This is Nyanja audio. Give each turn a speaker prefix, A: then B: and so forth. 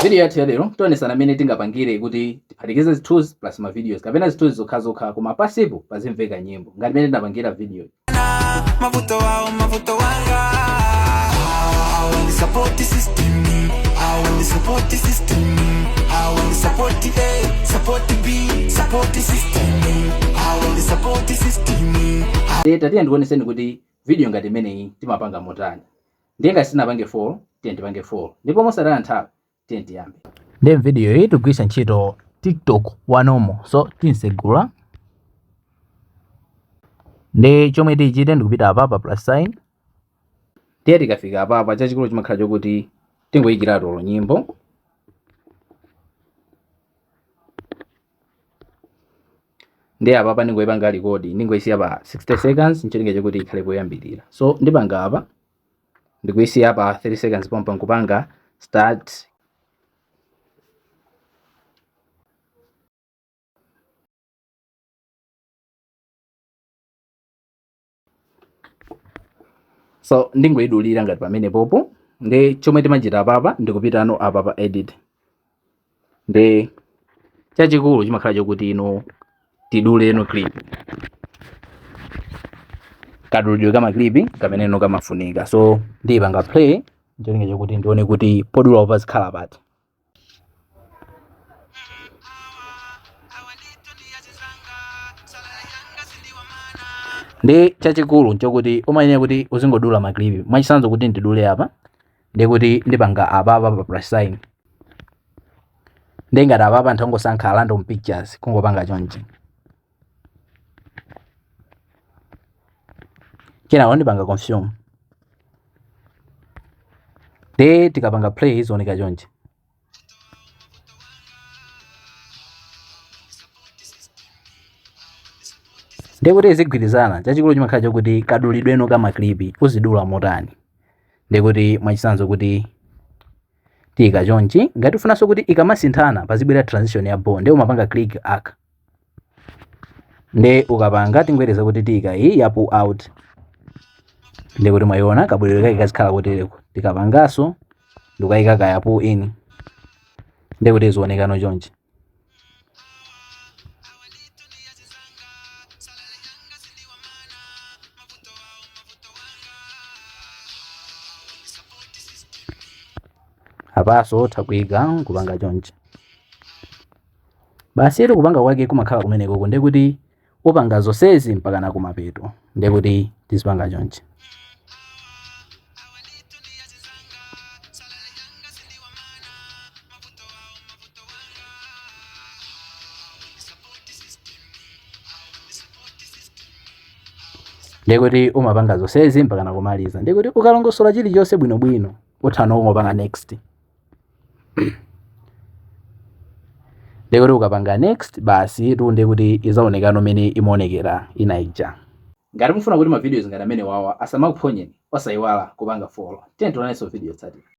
A: Video yathu lero tionesana amene tingapangire kuti tiphatikize zithunzi plus ma videos kapena zithunzi zokhazokha koma pasipo pazimveka nyimbo ngati mene tinapangira video.
B: Mavuto wanga I want the support system, I want the support system, I want the support A, support B, support system, I want the support system.
A: Tatiye ndikuoneseni kuti video ngati imeneyi timapanga motani. Ndiye ngati sinapange 4 tiye ndipange 4 ndipo mosataya nthawi tiye tiyambe. Ndi video iyi tigwiritsa ntchito TikTok wanomo, so tinsegula ndi chomwe tichite ndikupita apa plus sign. Ndiye tikafika apa chachikulu chimakhala chokuti tingoyikira rolo nyimbo. Ndi apa ndingoyipanga record ndingoyisiya pa 60 seconds ncholinga chokuti ikhale poyambirira. So ndipanga apa ndikuyisiya pa 30 seconds pompa nkupanga start. So ndingoyidulira ngati pamene popo. Ndi chomwe timachita apa ndikupita ano apa pa edit. Ndi chachikulu chimakhala chokuti ino tidule ino clip. Kadulidwe kama clip kamene ino kamafunika. So ndipanga play ncholinga chokuti ndione kuti podula apa zikhala pati. Ndi chachikulu nchokuti umayenera kuti uzingodula maklipi. Mwachisanzo kuti ndidule apa ndi kuti ndipanga apa pa plus sign. Ndi ngati apa nthongosankha random pictures kungopanga chonchi. Kenako ndipanga consume. Ndi tikapanga play izioneka chonchi. Ndi kuti izigwirizana chachikulu chimakhala chokuti kadulidwe ino kama clip uzidula motani. Ndi kuti mwachisanzo kuti tika chonchi ngati ufunanso kuti ikamasinthana pazibwera transition ya bow ndi umapanga click aka. Ndi ukapanga tingwereza kuti tika iyi ya pull out. Ndi kuti mwayiona kabwelero kake kazikhala kutereko. Tikapangaso ndikayika ka ya pull in. Ndi kuti izioneka no chonchi. Apaso takuiga kupanga chonchi. Basi ero kupanga kwake kumakhala kumeneko ndi kuti upanga zonsezi mpaka na kumapeto. Ndi kuti tizipanga chonchi. Ndi kuti umapanga zonsezi mpaka na kumaliza. Ndi kuti ukalongosola chilichonse bwinobwino utha kupanga next. Ndi kuti ukapanga next basi ndi kuti izaoneka nomene imaonekera inaija. Ngati mufuna kuti ma videos ngati amene wawa asamakuphonyeni osayiwala kupanga follow. Tiye tionanso video tsati.